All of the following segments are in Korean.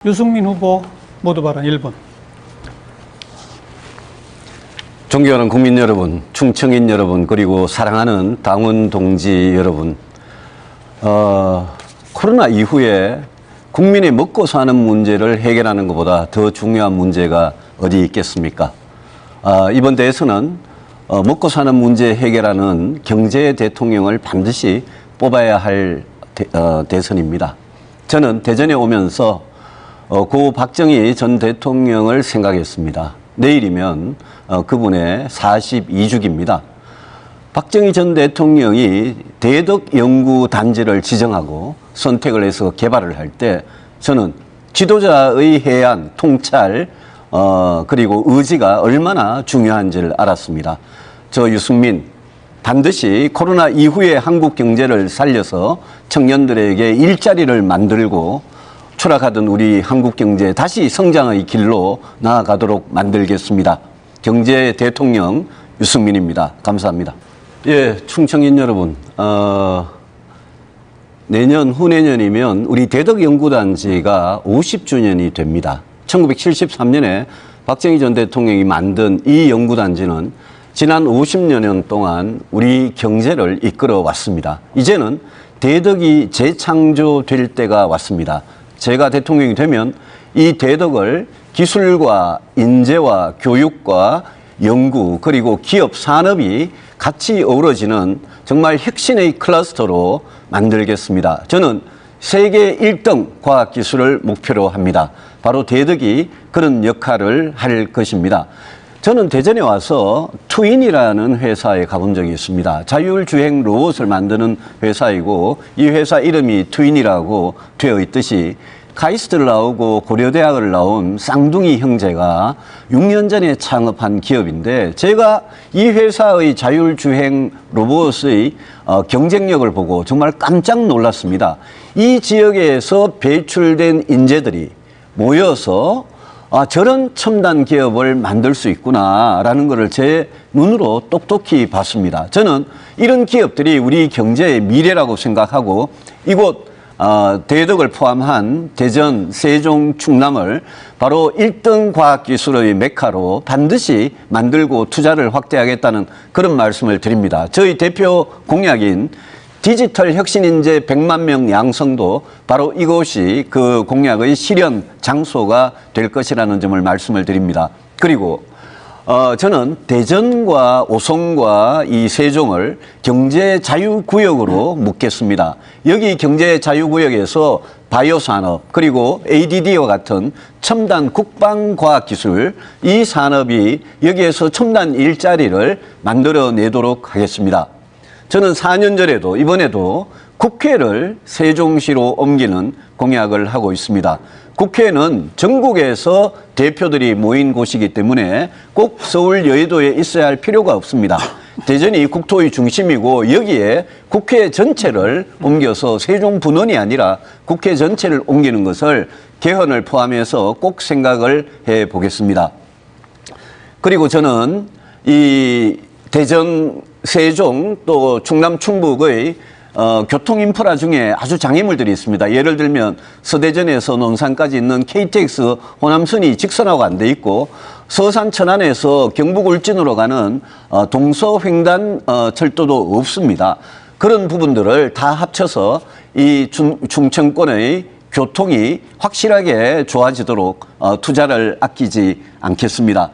유승민 후보 모두 발언 1분. 존경하는 국민 여러분, 충청인 여러분, 그리고 사랑하는 당원 동지 여러분, 코로나 이후에 국민이 먹고 사는 문제를 해결하는 것보다 더 중요한 문제가 어디 있겠습니까? 이번 대선은 먹고 사는 문제 해결하는 경제 대통령을 반드시 뽑아야 할 대선입니다. 저는 대전에 오면서 고 박정희 전 대통령을 생각했습니다. 내일이면 그분의 42주기입니다. 박정희 전 대통령이 대덕연구단지를 지정하고 선택을 해서 개발을 할 때 저는 지도자의 해안, 통찰, 그리고 의지가 얼마나 중요한지를 알았습니다. 저 유승민 반드시 코로나 이후에 한국 경제를 살려서 청년들에게 일자리를 만들고 추락하던 우리 한국 경제 다시 성장의 길로 나아가도록 만들겠습니다. 경제 대통령 유승민입니다. 감사합니다. 예, 충청인 여러분, 내년 후내년이면 우리 대덕연구단지가 50주년이 됩니다. 1973년에 박정희 전 대통령이 만든 이 연구단지는 지난 50여 동안 우리 경제를 이끌어 왔습니다. 이제는 대덕이 재창조될 때가 왔습니다. 제가 대통령이 되면 이 대덕을 기술과 인재와 교육과 연구 그리고 기업 산업이 같이 어우러지는 정말 혁신의 클러스터로 만들겠습니다. 저는 세계 1등 과학기술을 목표로 합니다. 바로 대덕이 그런 역할을 할 것입니다. 저는 대전에 와서 트윈이라는 회사에 가본 적이 있습니다. 자율주행 로봇을 만드는 회사이고 이 회사 이름이 트윈이라고 되어 있듯이 카이스트를 나오고 고려대학을 나온 쌍둥이 형제가 6년 전에 창업한 기업인데 제가 이 회사의 자율주행 로봇의 경쟁력을 보고 정말 깜짝 놀랐습니다. 이 지역에서 배출된 인재들이 모여서 저런 첨단 기업을 만들 수 있구나라는 것을 제 눈으로 똑똑히 봤습니다. 저는 이런 기업들이 우리 경제의 미래라고 생각하고 이곳 대덕을 포함한 대전, 세종, 충남을 바로 1등 과학기술의 메카로 반드시 만들고 투자를 확대하겠다는 그런 말씀을 드립니다. 저희 대표 공약인 디지털 혁신인재 100만 명 양성도 바로 이곳이 그 공약의 실현 장소가 될 것이라는 점을 말씀을 드립니다. 그리고 저는 대전과 오송과 이 세종을 경제자유구역으로 묶겠습니다. 여기 경제자유구역에서 바이오산업 그리고 ADD와 같은 첨단 국방과학기술 이 산업이 여기에서 첨단 일자리를 만들어내도록 하겠습니다. 저는 4년 전에도 이번에도 국회를 세종시로 옮기는 공약을 하고 있습니다. 국회는 전국에서 대표들이 모인 곳이기 때문에 꼭 서울 여의도에 있어야 할 필요가 없습니다. 대전이 국토의 중심이고 여기에 국회 전체를 옮겨서 세종 분원이 아니라 국회 전체를 옮기는 것을 개헌을 포함해서 꼭 생각을 해 보겠습니다. 그리고 저는 이 대전, 세종 또 충남 충북의 교통 인프라 중에 아주 장애물들이 있습니다. 예를 들면 서대전에서 논산까지 있는 KTX 호남선이 직선화가 안 돼 있고 서산 천안에서 경북 울진으로 가는 동서횡단 철도도 없습니다. 그런 부분들을 다 합쳐서 이 충청권의 교통이 확실하게 좋아지도록 투자를 아끼지 않겠습니다.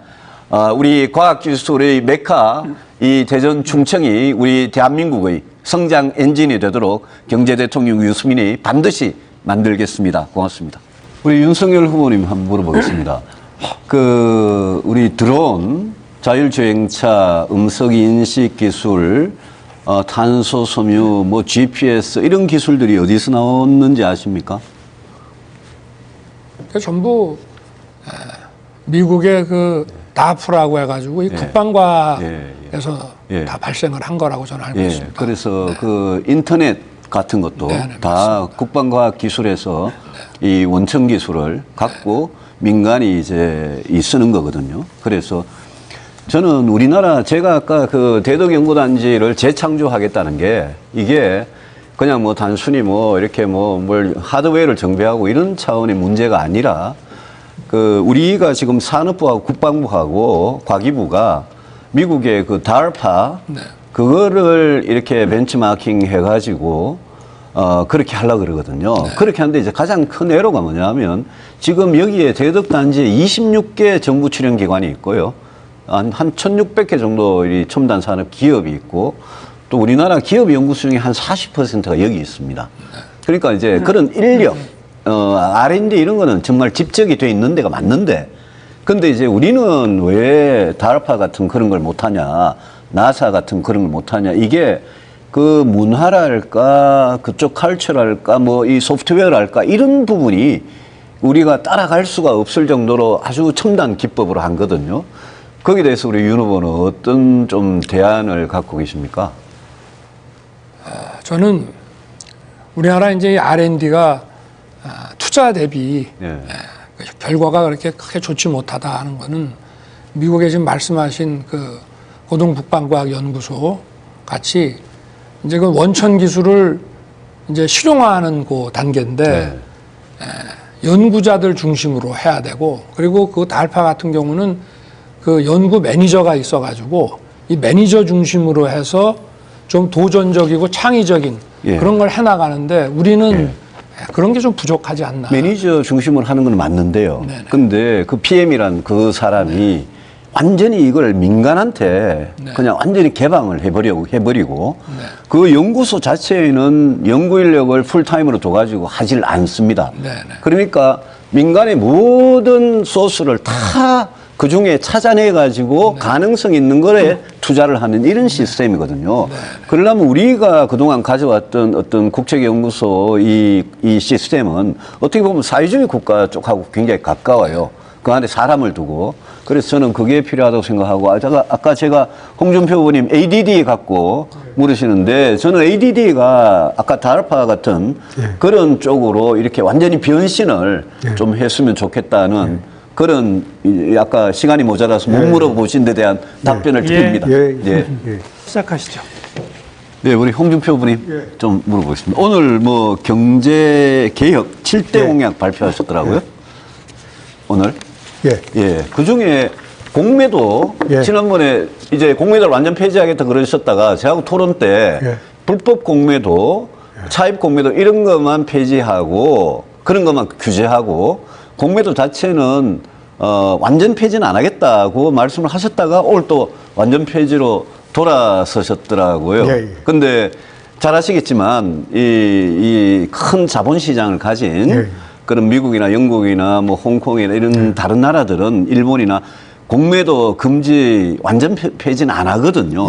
우리 과학기술의 메카 이 대전 충청이 우리 대한민국의 성장 엔진이 되도록 경제대통령 유승민이 반드시 만들겠습니다. 고맙습니다. 우리 윤석열 후보님 한번 물어보겠습니다. 우리 드론, 자율주행차, 음성인식 기술, 탄소 섬유, 뭐 GPS 이런 기술들이 어디서 나왔는지 아십니까? 전부 미국의 다프라고 해가지고 이 국방과에서 다 발생을 한 거라고 저는 알고 있습니다. 그래서 그 인터넷 같은 것도 다 맞습니다. 국방과학 기술에서 이 원천 기술을 갖고 민간이 이제 쓰는 거거든요. 그래서 저는 우리나라 제가 아까 그 대덕연구단지를 재창조하겠다는 게 이게 그냥 뭐 단순히 뭐 이렇게 뭐 뭘 하드웨어를 정비하고 이런 차원의 문제가 아니라 그 우리가 지금 산업부하고 국방부하고 과기부가 미국의 그 DARPA 네. 그거를 이렇게 벤치마킹 해가지고 그렇게 하려고 그러거든요. 네. 그렇게 하는데 이제 가장 큰 애로가 뭐냐면 지금 여기에 대덕단지에 26개 정부 출연 기관이 있고요. 한 1,600개 정도 이 첨단 산업 기업이 있고 또 우리나라 기업 연구소 중에 한 40%가 여기 있습니다. 그러니까 이제 그런 인력, R&D 이런 거는 정말 집적이 돼 있는 데가 맞는데 근데 이제 우리는 왜 DARPA 같은 그런 걸 못하냐, 나사 같은 그런 걸 못하냐, 이게 그 문화랄까, 그쪽 컬처랄까, 뭐 이 소프트웨어랄까, 이런 부분이 우리가 따라갈 수가 없을 정도로 아주 첨단 기법으로 한 거거든요. 거기에 대해서 우리 윤 후보는 어떤 좀 대안을 갖고 계십니까? 저는 우리나라 이제 R&D가 투자 대비 예. 결과가 그렇게 크게 좋지 못하다 하는 거는 미국에 지금 말씀하신 그 고등북방과학연구소 같이 이제 그 원천 기술을 이제 실용화하는 그 단계인데 연구자들 중심으로 해야 되고 그리고 그 달파 같은 경우는 그 연구 매니저가 있어가지고 이 매니저 중심으로 해서 좀 도전적이고 창의적인 그런 걸 해나가는데 우리는 그런 게 좀 부족하지 않나. 매니저 중심으로 하는 건 맞는데요. 네네. 근데 그 PM이란 그 사람이 완전히 이걸 민간한테 그냥 완전히 개방을 해버리고 그 연구소 자체에는 연구 인력을 풀타임으로 둬가지고 하질 않습니다. 그러니까 민간의 모든 소스를 다 그 중에 찾아내가지고 가능성 있는 거에 투자를 하는 이런 시스템이거든요. 그러려면 우리가 그동안 가져왔던 어떤 국책연구소 이 시스템은 어떻게 보면 사회주의 국가 쪽하고 굉장히 가까워요. 그 안에 사람을 두고. 그래서 저는 그게 필요하다고 생각하고, 아까 제가 홍준표 의원님 ADD 갖고 물으시는데, 저는 ADD가 아까 DARPA 같은 그런 쪽으로 이렇게 완전히 변신을 좀 했으면 좋겠다는 그런, 아까 시간이 모자라서 못 물어보신 데 대한 답변을 드립니다. 시작하시죠. 네, 우리 홍준표 의원님 좀 물어보겠습니다. 오늘 뭐 경제개혁 7대 공약 발표하셨더라고요. 오늘. 예. 그 중에 공매도 지난번에 이제 공매도를 완전 폐지하겠다 그러셨다가 저하고 토론 때 불법 공매도, 차입 공매도 이런 것만 폐지하고 그런 것만 규제하고 공매도 자체는 완전 폐지는 안 하겠다고 말씀을 하셨다가 오늘 또 완전 폐지로 돌아서셨더라고요. 근데 잘 아시겠지만 이 큰 자본시장을 가진 그런 미국이나 영국이나 뭐 홍콩이나 이런 다른 나라들은 일본이나 공매도 금지 완전 폐지는 안 하거든요.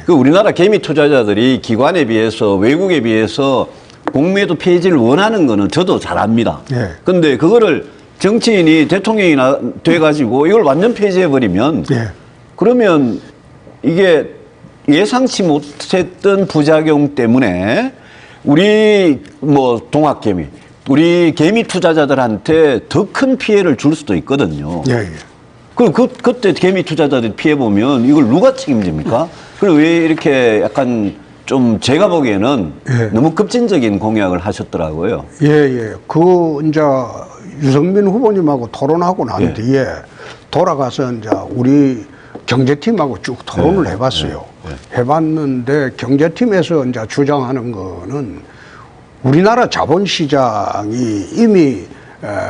그 우리나라 개미 투자자들이 기관에 비해서 외국에 비해서 공매도 폐지를 원하는 거는 저도 잘 압니다. 근데 그거를 정치인이 대통령이 돼가지고 이걸 완전 폐지해버리면 그러면 이게 예상치 못했던 부작용 때문에 우리 뭐 동학개미, 우리 개미 투자자들한테 더 큰 피해를 줄 수도 있거든요. 그럼 그때 개미 투자자들 피해 보면 이걸 누가 책임집니까? 그리고 왜 이렇게 약간 좀 제가 보기에는 너무 급진적인 공약을 하셨더라고요. 그 이제 유승민 후보님하고 토론하고 난 뒤에 돌아가서 이제 우리 경제팀하고 쭉 토론을 해봤어요. 해봤는데 경제팀에서 이제 주장하는 거는 우리나라 자본시장이 이미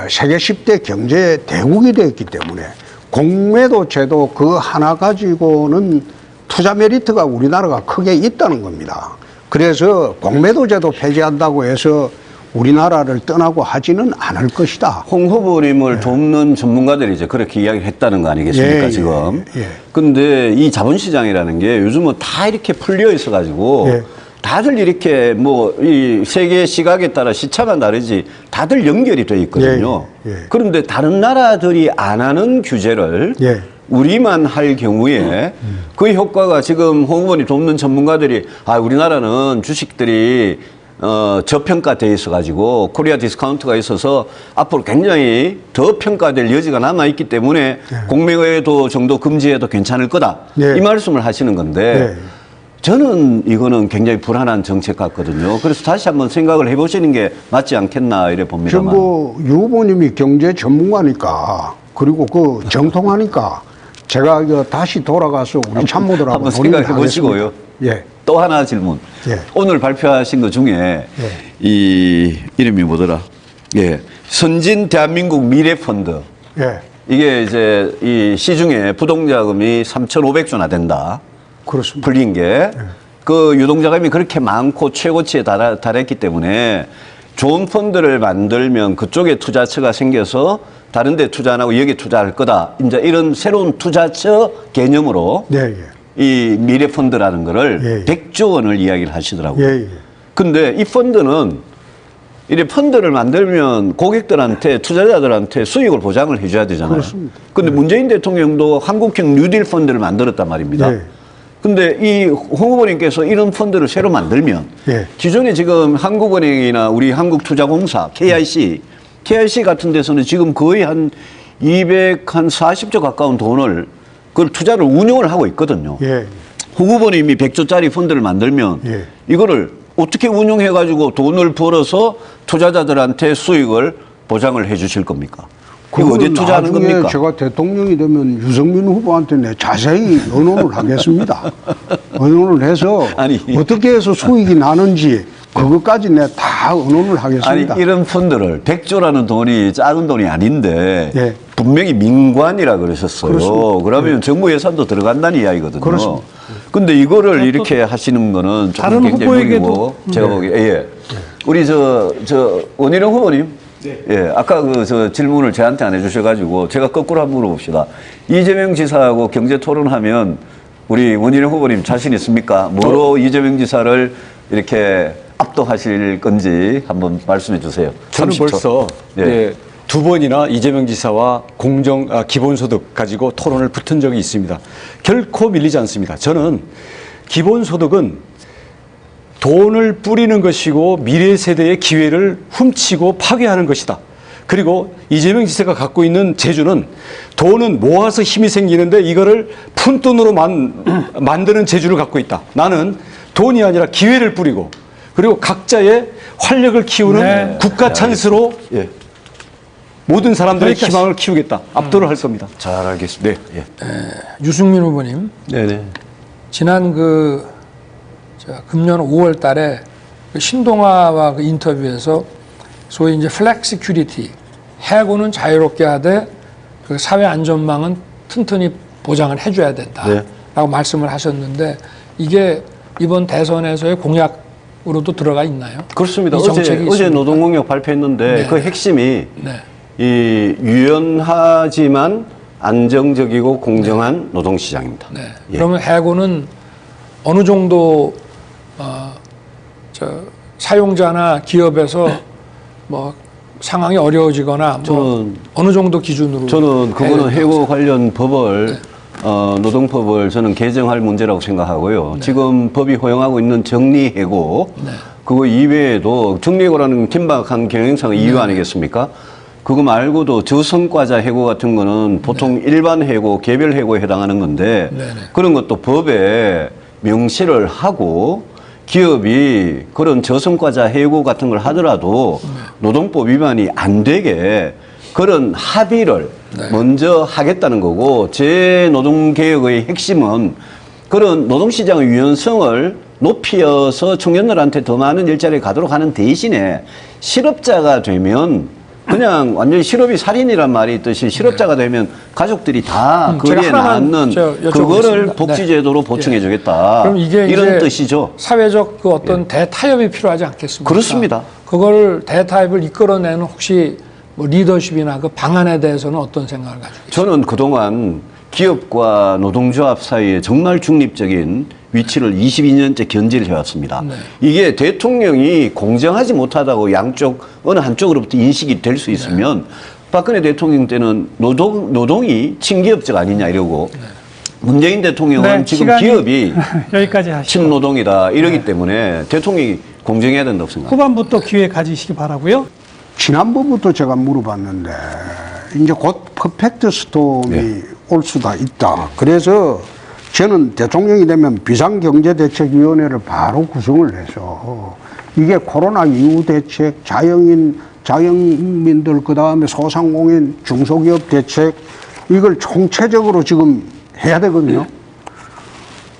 세계 10대 경제 대국이 되었기 때문에 공매도 제도 그 하나 가지고는 투자 메리트가 우리나라가 크게 있다는 겁니다. 그래서 공매도 제도 폐지한다고 해서 우리나라를 떠나고 하지는 않을 것이다. 홍 후보님을 돕는 전문가들이 이제 그렇게 이야기를 했다는 거 아니겠습니까, 지금? 근데 이 자본시장이라는 게 요즘은 다 이렇게 풀려 있어가지고 다들 이렇게 뭐 이 세계 시각에 따라 시차가 다르지 다들 연결이 돼 있거든요. 그런데 다른 나라들이 안 하는 규제를 우리만 할 경우에 그 효과가 지금 홍 후보님 돕는 전문가들이 우리나라는 주식들이 저평가돼 있어가지고 코리아 디스카운트가 있어서 앞으로 굉장히 더 평가될 여지가 남아있기 때문에 공매도 정도 금지해도 괜찮을 거다. 이 말씀을 하시는 건데 저는 이거는 굉장히 불안한 정책 같거든요. 그래서 다시 한번 생각을 해보시는 게 맞지 않겠나 이래 봅니다만. 전부 유 후보님이 경제 전문가니까 그리고 그 정통하니까 제가 이거 다시 돌아가서 우리 참모들하고 한번 논의를 생각해 보시고요. 하겠습니다. 예. 또 하나 질문. 예. 오늘 발표하신 것 중에 이 이름이 뭐더라? 예. 선진 대한민국 미래펀드. 예. 이게 이제 이 시중에 부동자금이 3,500조나 된다. 그렇습니다. 풀린 게. 그 유동자금이 그렇게 많고 최고치에 달했기 때문에 좋은 펀드를 만들면 그쪽에 투자처가 생겨서 다른 데 투자 안 하고 여기 투자할 거다. 이제 이런 새로운 투자처 개념으로 네, 예. 이 미래펀드라는 거를 예, 예. 100조 원을 이야기를 하시더라고요. 예, 예. 근데 이 펀드는 이래 펀드를 만들면 고객들한테 투자자들한테 수익을 보장을 해줘야 되잖아요. 그렇습니다. 근데 문재인 대통령도 한국형 뉴딜 펀드를 만들었단 말입니다. 네. 근데 이 홍 후보님께서 이런 펀드를 새로 만들면 예. 기존에 지금 한국은행이나 우리 한국투자공사 KIC 같은 데서는 지금 거의 한 240조 가까운 돈을 그걸 투자를 운용을 하고 있거든요. 예. 홍 후보님이 100조짜리 펀드를 만들면 예. 이거를 어떻게 운용해가지고 돈을 벌어서 투자자들한테 수익을 보장을 해 주실 겁니까? 이거 어디 그거는 투자하는 나중에 겁니까? 제가 대통령이 되면 유승민 후보한테 내 자세히 의논을 하겠습니다. 의논을 해서 아니. 어떻게 해서 수익이 나는지 그것까지 내 다 의논을 아니 하겠습니다. 이런 펀드를 100조라는 돈이 작은 돈이 아닌데 예. 분명히 민관이라 그러셨어요. 그렇습니다. 그러면 정부 예산도 들어간다는 이야기거든요. 그렇습니다. 근데 이거를 이렇게 하시는 거는 조금 다른 굉장히 후보에게도 무리고 제가 보기에 예. 우리 저 원희룡 후보님 예, 아까 그 저 질문을 저한테 안 해주셔가지고 제가 거꾸로 한번 물어봅시다. 이재명 지사하고 경제 토론하면 우리 원희룡 후보님 자신 있습니까? 뭐로 이재명 지사를 이렇게 압도하실 건지 한번 말씀해 주세요. 저는 30초. 벌써 예. 예, 두 번이나 이재명 지사와 기본소득 가지고 토론을 붙은 적이 있습니다. 결코 밀리지 않습니다. 저는 기본소득은 돈을 뿌리는 것이고 미래 세대의 기회를 훔치고 파괴하는 것이다. 그리고 이재명 지사가 갖고 있는 재주는 돈은 모아서 힘이 생기는데 이거를 푼돈으로 만드는 재주를 갖고 있다. 나는 돈이 아니라 기회를 뿌리고 그리고 각자의 활력을 키우는 네. 국가 찬스로 예. 모든 사람들의 여기까지. 희망을 키우겠다. 압도를 할 겁니다. 잘 알겠습니다. 네. 예. 유승민 후보님, 네네. 지난 금년 5월 달에 그 신동아와 그 인터뷰에서 소위 이제 플렉시큐리티, 해고는 자유롭게 하되 그 사회 안전망은 튼튼히 보장을 해줘야 된다라고 네. 말씀을 하셨는데 이게 이번 대선에서의 공약으로도 들어가 있나요? 그렇습니다. 이 정책이 어제 있습니까? 노동공약 발표했는데 네. 그 핵심이 네. 이 유연하지만 안정적이고 공정한 노동시장입니다. 네. 예. 그러면 해고는 어느 정도 사용자나 기업에서 뭐 상황이 어려워지거나 뭐 어느 정도 기준으로 저는 그거는 해야 해고 관련 법을 노동법을 저는 개정할 문제라고 생각하고요. 지금 법이 허용하고 있는 정리해고 그거 이외에도 정리해고라는 긴박한 경영상 이유 아니겠습니까? 그거 말고도 저성과자 해고 같은 거는 보통 일반 해고, 개별 해고에 해당하는 건데 그런 것도 법에 명시를 하고 기업이 그런 저성과자 해고 같은 걸 하더라도 노동법 위반이 안 되게 그런 합의를 먼저 하겠다는 거고 제 노동개혁의 핵심은 그런 노동시장의 유연성을 높여서 청년들한테 더 많은 일자리에 가도록 하는 대신에 실업자가 되면 그냥 완전히 실업이 살인이란 말이 있듯이 실업자가 되면 가족들이 다 거리에 제가 하나만 나앉는 여쭤보겠습니다. 그거를 네. 복지제도로 보충해 주겠다. 그럼 이게 이런 이제 뜻이죠. 사회적 그 어떤 대타협이 필요하지 않겠습니까? 그렇습니다. 그걸 대타협을 이끌어내는 혹시 뭐 리더십이나 그 방안에 대해서는 어떤 생각을 가지고 계십니까? 저는 그동안 기업과 노동조합 사이에 정말 중립적인 위치를 22년째 견지를 해왔습니다. 이게 대통령이 공정하지 못하다고 양쪽 어느 한쪽으로부터 인식이 될 수 있으면 박근혜 대통령 때는 노동이 친기업적 아니냐 이러고 문재인 대통령은 네, 지금 시간이 기업이 여기까지 하시죠. 친노동이다 이러기 때문에 대통령이 공정해야 된다고 생각합니다. 후반부 또 기회 가지시기 바라고요. 지난번부터 제가 물어봤는데 이제 곧 퍼펙트 스톰이 올 수가 있다. 그래서 저는 대통령이 되면 비상경제대책위원회를 바로 구성을 해서 이게 코로나 이후 대책, 자영민들 그다음에 소상공인 중소기업 대책 이걸 총체적으로 지금 해야 되거든요.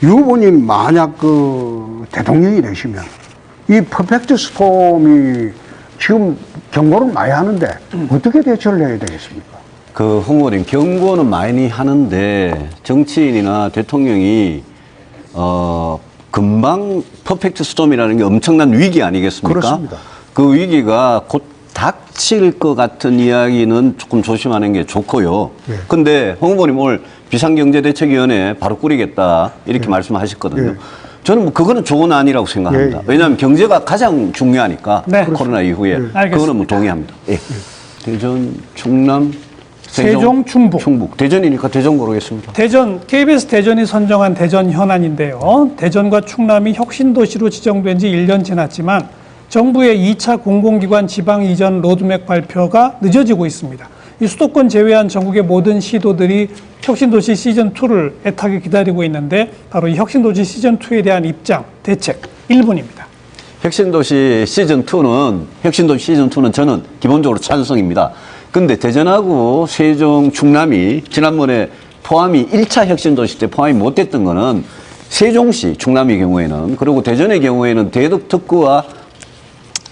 유 후보님 만약 그 대통령이 되시면 이 퍼펙트 스톰이 지금 경고를 많이 하는데 어떻게 대처를 해야 되겠습니까? 그 홍보님 경고는 많이 하는데 정치인이나 대통령이 금방 퍼펙트 스톰이라는 게 엄청난 위기 아니겠습니까? 그렇습니다. 그 위기가 곧 닥칠 것 같은 이야기는 조금 조심하는 게 좋고요. 예. 근데 홍 후보님 오늘 비상경제대책위원회 바로 꾸리겠다 이렇게 말씀하셨거든요. 예. 저는 뭐 그거는 좋은 안이라고 생각합니다. 예. 왜냐하면 경제가 가장 중요하니까 네. 코로나 이후에 알겠습니다. 그거는 뭐 동의합니다. 예. 대전, 충남, 세종, 충북. 대전이니까 대전 고르겠습니다. 대전, KBS 대전이 선정한 대전 현안인데요. 대전과 충남이 혁신도시로 지정된 지 1년 지났지만 정부의 2차 공공기관 지방 이전 로드맵 발표가 늦어지고 있습니다. 이 수도권 제외한 전국의 모든 시도들이 혁신도시 시즌2를 애타게 기다리고 있는데 바로 이 혁신도시 시즌2에 대한 입장, 대책 1분입니다. 혁신도시 시즌2는 저는 기본적으로 찬성입니다. 근데 대전하고 세종, 충남이 지난번에 포함이 1차 혁신도시 때 포함이 못 됐던 거는 세종시, 충남의 경우에는 그리고 대전의 경우에는 대덕특구와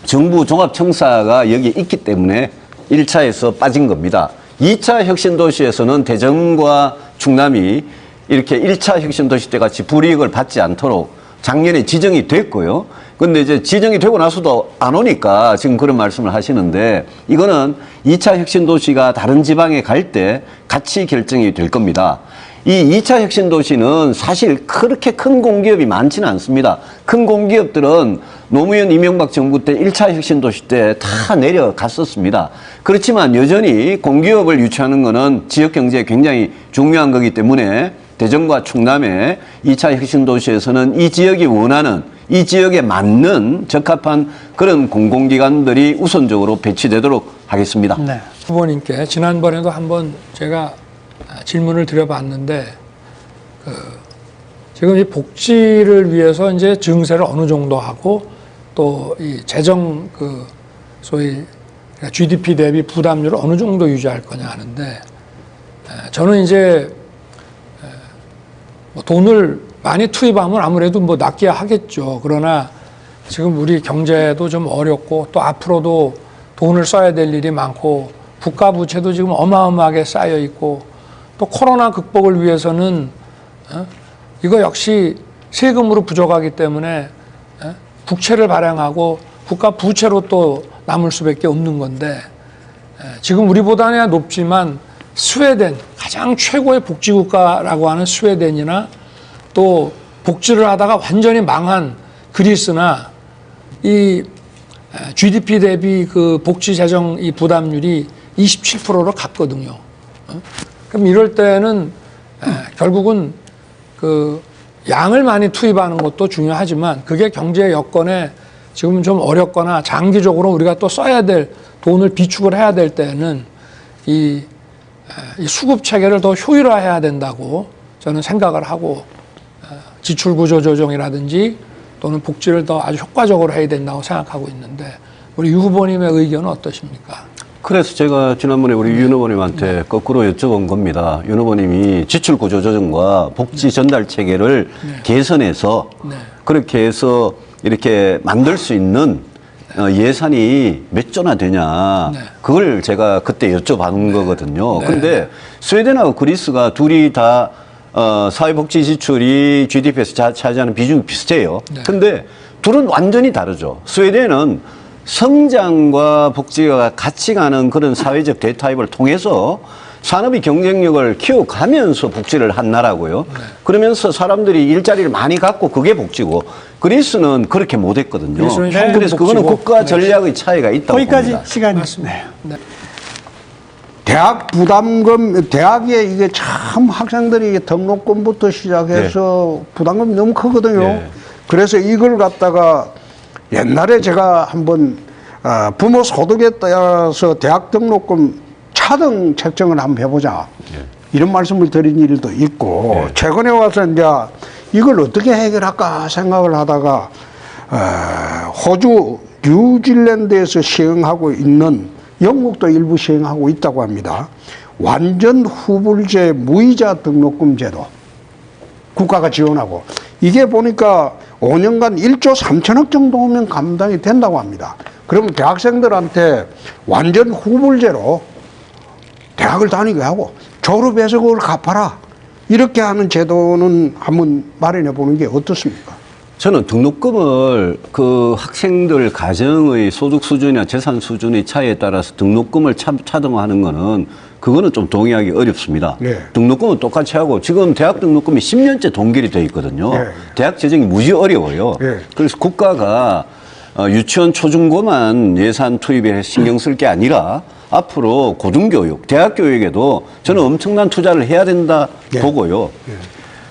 정부 종합청사가 여기 있기 때문에 1차에서 빠진 겁니다. 2차 혁신도시에서는 대전과 충남이 이렇게 1차 혁신도시 때 같이 불이익을 받지 않도록 작년에 지정이 됐고요. 근데 이제 지정이 되고 나서도 안 오니까 지금 그런 말씀을 하시는데 이거는 2차 혁신도시가 다른 지방에 갈 때 같이 결정이 될 겁니다. 이 2차 혁신도시는 사실 그렇게 큰 공기업이 많지는 않습니다. 큰 공기업들은 노무현 이명박 정부 때 1차 혁신도시 때 다 내려갔었습니다. 그렇지만 여전히 공기업을 유치하는 거는 지역 경제에 굉장히 중요한 거기 때문에 대전과 충남의 2차 혁신도시에서는 이 지역이 원하는 이 지역에 맞는 적합한 그런 공공기관들이 우선적으로 배치되도록 하겠습니다. 네. 후보님께 지난번에도 한번 제가 질문을 드려봤는데 지금 이 복지를 위해서 이제 증세를 어느 정도 하고 또 이 재정 소위 GDP 대비 부담률을 어느 정도 유지할 거냐 하는데 저는 이제 돈을 많이 투입하면 아무래도 뭐 낫게 하겠죠. 그러나 지금 우리 경제도 좀 어렵고 또 앞으로도 돈을 써야 될 일이 많고 국가 부채도 지금 어마어마하게 쌓여 있고 또 코로나 극복을 위해서는 이거 역시 세금으로 부족하기 때문에 국채를 발행하고 국가 부채로 또 남을 수밖에 없는 건데 지금 우리보다는 높지만 스웨덴 가장 최고의 복지국가라고 하는 스웨덴이나 또 복지를 하다가 완전히 망한 그리스나 이 GDP 대비 그 복지 재정 이 부담률이 27%로 갔거든요. 그럼 이럴 때는 결국은 그 양을 많이 투입하는 것도 중요하지만 그게 경제 여건에 지금 좀 어렵거나 장기적으로 우리가 또 써야 될 돈을 비축을 해야 될 때는 이 수급 체계를 더 효율화해야 된다고 저는 생각을 하고 지출 구조 조정이라든지 또는 복지를 더 아주 효과적으로 해야 된다고 생각하고 있는데 우리 유 후보님의 의견은 어떠십니까? 그래서 제가 지난번에 우리 윤 후보님한테 거꾸로 여쭤본 겁니다. 윤 후보님이 지출 구조 조정과 복지 전달 체계를 개선해서 그렇게 해서 이렇게 만들 수 있는 예산이 몇 조나 되냐. 그걸 제가 그때 여쭤본 거거든요. 근데 스웨덴하고 그리스가 둘이 다 사회복지 지출이 GDP에서 차지하는 비중이 비슷해요. 근데 둘은 완전히 다르죠. 스웨덴은 성장과 복지가 같이 가는 그런 사회적 대타입을 통해서 산업의 경쟁력을 키워가면서 복지를 한 나라고요. 그러면서 사람들이 일자리를 많이 갖고 그게 복지고 그리스는 그렇게 못했거든요. 그리스는 현금 그래서 그거는 복지고. 국가 전략의 차이가 있다고 거기까지 봅니다. 시간이 맞습니다. 있습니다. 대학 부담금, 대학에 이게 참 학생들이 등록금부터 시작해서 부담금이 너무 크거든요. 네. 그래서 이걸 갖다가 옛날에 제가 한번 부모 소득에 따라서 대학 등록금 차등 책정을 한번 해보자. 이런 말씀을 드린 일도 있고 최근에 와서 이제 이걸 어떻게 해결할까 생각을 하다가 호주 뉴질랜드에서 시행하고 있는 영국도 일부 시행하고 있다고 합니다. 완전 후불제 무이자 등록금 제도 국가가 지원하고 이게 보니까 5년간 1조 3천억 정도면 감당이 된다고 합니다. 그러면 대학생들한테 완전 후불제로 대학을 다니게 하고 졸업해서 그걸 갚아라. 이렇게 하는 제도는 한번 마련해 보는 게 어떻습니까? 저는 등록금을 그 학생들 가정의 소득 수준이나 재산 수준의 차이에 따라서 등록금을 차등화하는 거는 그거는 좀 동의하기 어렵습니다. 네. 등록금은 똑같이 하고 지금 대학 등록금이 10년째 동결이 돼 있거든요. 네. 대학 재정이 무지 어려워요. 네. 그래서 국가가 유치원 초중고만 예산 투입에 신경 쓸 게 아니라 앞으로 고등교육, 대학 교육에도 저는 엄청난 투자를 해야 된다 보고요.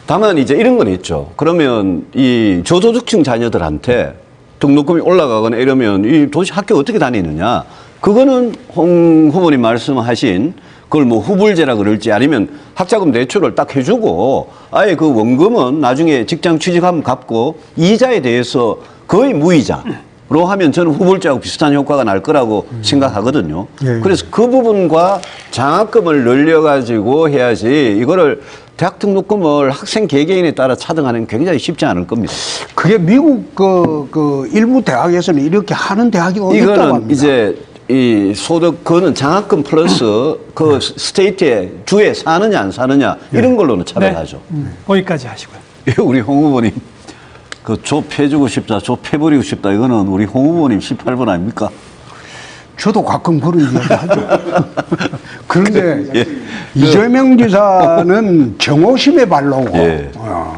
다만 이제 이런 건 있죠. 그러면 이 저소득층 자녀들한테 등록금이 올라가거나 이러면 이 도대체 학교 어떻게 다니느냐. 그거는 홍 후보님 말씀하신 그걸 뭐 후불제라 그럴지 아니면 학자금 대출을 딱 해주고 아예 그 원금은 나중에 직장 취직하면 갚고 이자에 대해서 거의 무이자로 하면 저는 후불제하고 비슷한 효과가 날 거라고 생각하거든요. 예. 그래서 그 부분과 장학금을 늘려가지고 해야지 이거를 대학 등록금을 학생 개개인에 따라 차등하는 게 굉장히 쉽지 않을 겁니다. 그게 미국 그 일부 대학에서는 이렇게 하는 대학이 어디 있다고 이거는 합니다. 이제 이 소득 그거는 장학금 플러스 그 스테이트에 주에 사느냐 안 사느냐 이런 걸로는 차별하죠. 거기까지 하시고요. 우리 홍 후보님 그 조 패주고 싶다, 조 패버리고 싶다 이거는 우리 홍 후보님 18번 아닙니까? 저도 가끔 그런 이야기 하죠. 그런데 예. 이재명 지사는 정오심의 발로고, 예.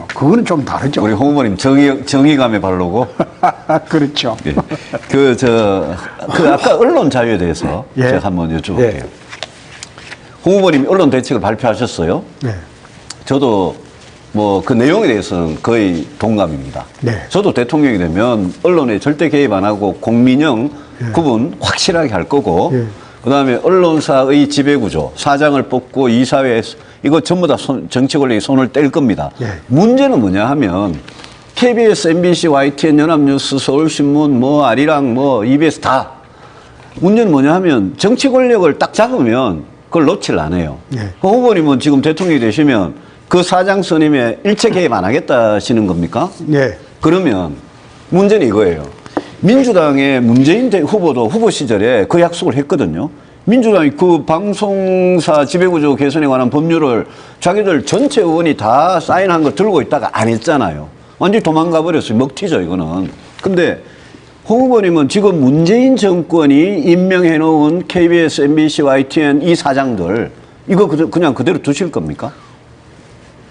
그거는 좀 다르죠. 우리 홍 후보님 정의감의 발로고. 그렇죠. 예. 그 아까 언론 자유에 대해서 예. 제가 한번 여쭤볼게요. 예. 홍 후보님이 언론 대책을 발표하셨어요. 네. 저도 뭐 그 내용에 대해서는 거의 동감입니다. 네. 저도 대통령이 되면 언론에 절대 개입 안 하고 공민영 구분 확실하게 할 거고 예. 그다음에 언론사의 지배구조, 사장을 뽑고 이사회 이거 전부 다 정치 권력이 손을 뗄 겁니다. 예. 문제는 뭐냐 하면 KBS, MBC, YTN, 연합뉴스, 서울신문, 뭐 아리랑, 뭐 EBS 다 문제는 뭐냐 하면 정치 권력을 딱 잡으면 그걸 놓질 않아요. 예. 그 후보님은 지금 대통령이 되시면 그 사장 선임에 일체 개입 안 하겠다 하시는 겁니까? 네. 그러면 문제는 이거예요. 민주당의 문재인 후보도 후보 시절에 그 약속을 했거든요. 민주당이 그 방송사 지배구조 개선에 관한 법률을 자기들 전체 의원이 다 사인한 거 들고 있다가 안 했잖아요. 완전히 도망가 버렸어요. 먹튀죠, 이거는. 근데 홍 후보님은 지금 문재인 정권이 임명해 놓은 KBS, MBC, YTN 이 사장들 이거 그냥 그대로 두실 겁니까?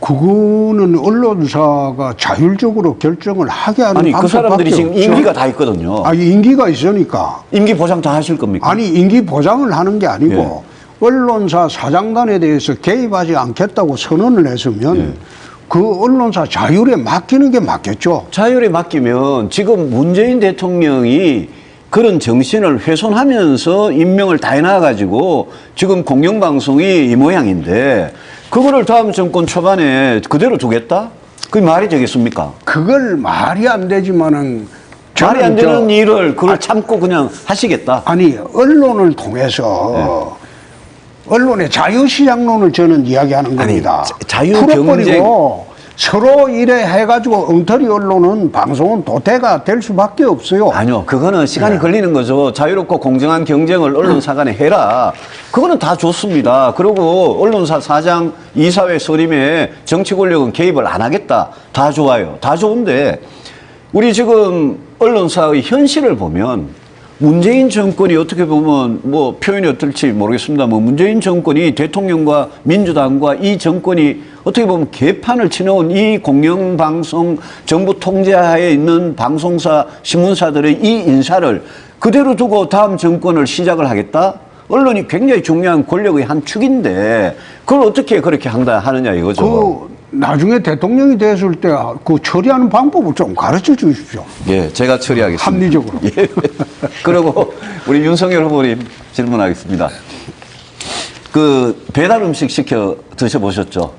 그거는 언론사가 자율적으로 결정을 하게 하는 아니, 그 방법밖에 사람들이 지금 없죠. 임기가 다 있거든요. 아니, 임기가 있으니까. 임기 보상 다 하실 겁니까? 아니, 임기 보장을 하는 게 아니고 예. 언론사 사장단에 대해서 개입하지 않겠다고 선언을 했으면 예. 그 언론사 자율에 맡기는 게 맞겠죠. 자율에 맡기면 지금 문재인 대통령이 그런 정신을 훼손하면서 임명을 다 해놔가지고 지금 공영방송이 이 모양인데 그거를 다음 정권 초반에 그대로 두겠다? 그게 말이 되겠습니까? 그걸 말이 안 되지만은 말이 안 저는 되는 일을 그걸 참고 그냥 하시겠다? 아니 언론을 통해서 언론의 자유시장론을 저는 이야기하는 겁니다. 자유경쟁. 풀어버리고 서로 이래 해가지고 엉터리 언론은 방송은 도태가 될 수밖에 없어요. 아니요. 그거는 시간이 네. 걸리는 거죠. 자유롭고 공정한 경쟁을 언론사 간에 해라. 그거는 다 좋습니다. 그리고 언론사 사장, 이사회 선임에 정치 권력은 개입을 안 하겠다. 다 좋아요. 다 좋은데 우리 지금 언론사의 현실을 보면 문재인 정권이 어떻게 보면 뭐 표현이 어떨지 모르겠습니다. 뭐 문재인 정권이 대통령과 민주당과 이 정권이 어떻게 보면 개판을 치놓은 이 공영방송 정부 통제하에 있는 방송사, 신문사들의 이 인사를 그대로 두고 다음 정권을 시작을 하겠다? 언론이 굉장히 중요한 권력의 한 축인데 그걸 어떻게 그렇게 하느냐 이거죠. 나중에 대통령이 됐을 때 그 처리하는 방법을 좀 가르쳐 주십시오. 예, 제가 처리하겠습니다. 합리적으로. 예. 그리고 우리 윤석열 후보님 질문하겠습니다. 그 배달 음식 시켜 드셔보셨죠?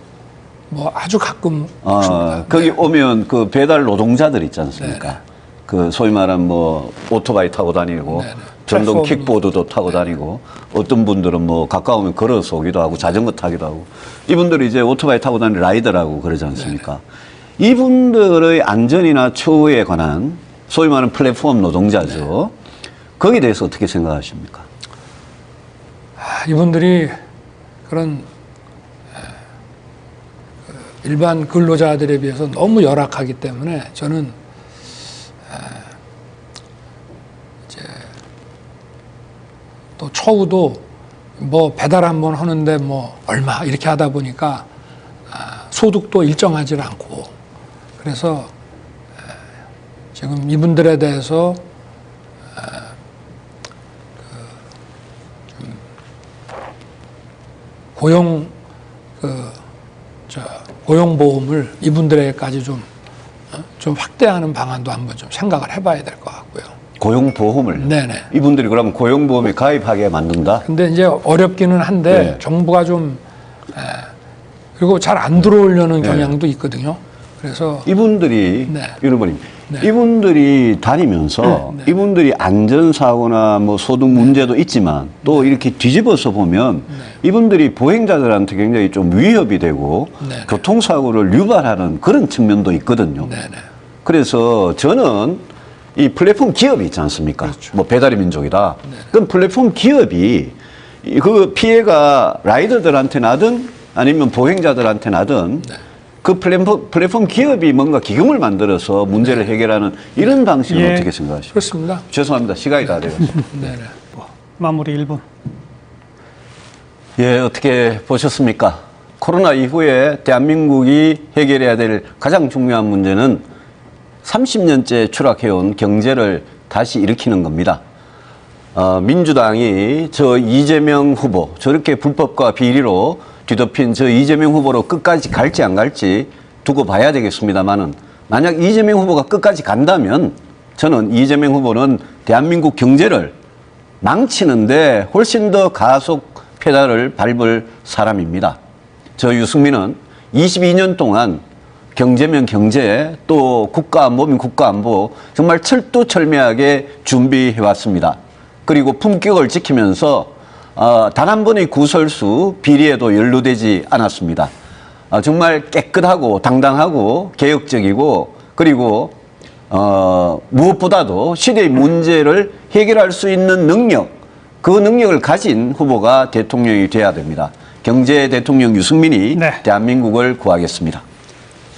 뭐 아주 가끔 먹습니다. 거기 오면 그 배달 노동자들 있지 않습니까? 네. 그 소위 말하는 뭐 오토바이 타고 다니고 네. 전동 플랫폼. 킥보드도 타고 다니고 어떤 분들은 뭐 가까우면 걸어서 오기도 하고 자전거 타기도 하고 이분들이 이제 오토바이 타고 다니는 라이더라고 그러지 않습니까? 이분들의 안전이나 처우에 관한 소위 말하는 플랫폼 노동자죠. 거기에 대해서 어떻게 생각하십니까? 이분들이 그런 일반 근로자들에 비해서 너무 열악하기 때문에 저는 이제 또 처우도 뭐 배달 한번 하는데 뭐 얼마 이렇게 하다 보니까 소득도 일정하지 않고 그래서 지금 이분들에 대해서 고용보험을 이분들에게까지 좀 확대하는 방안도 한번 좀 생각을 해봐야 될 것 같고요. 고용보험을 네네. 이분들이 그러면 고용보험에 가입하게 만든다? 근데 이제 어렵기는 한데 네. 정부가 좀 그리고 잘 안 들어오려는 경향도 있거든요. 그래서 이분들이 네. 여러분님 네. 이분들이 다니면서 네. 이분들이 안전사고나 뭐 소득 문제도 있지만 또 이렇게 뒤집어서 보면 이분들이 보행자들한테 굉장히 좀 위협이 되고 네. 교통사고를 유발하는 그런 측면도 있거든요. 네네. 그래서 저는 이 플랫폼 기업이 있지 않습니까? 그렇죠. 뭐 배달의 민족이다. 그럼 플랫폼 기업이 그 피해가 라이더들한테 나든 아니면 보행자들한테 나든 그 플랫폼 기업이 뭔가 기금을 만들어서 문제를 해결하는 이런 방식은 예. 어떻게 생각하십니까? 그렇습니다. 죄송합니다. 시간이 다 돼서. 네네. 마무리 1분. 예, 어떻게 보셨습니까? 코로나 이후에 대한민국이 해결해야 될 가장 중요한 문제는 30년째 추락해온 경제를 다시 일으키는 겁니다. 민주당이 저 이재명 후보, 저렇게 불법과 비리로 뒤덮인 저 이재명 후보로 끝까지 갈지 안 갈지 두고 봐야 되겠습니다만은 만약 이재명 후보가 끝까지 간다면 저는 이재명 후보는 대한민국 경제를 망치는데 훨씬 더 가속 페달을 밟을 사람입니다. 저 유승민은 22년 동안 경제면 경제 또 국가안보면 국가안보 정말 철두철미하게 준비해왔습니다. 그리고 품격을 지키면서 단 한 번의 구설수 비리에도 연루되지 않았습니다. 정말 깨끗하고 당당하고 개혁적이고 그리고 무엇보다도 시대의 문제를 해결할 수 있는 능력, 그 능력을 가진 후보가 대통령이 돼야 됩니다. 경제 대통령 유승민이 네. 대한민국을 구하겠습니다.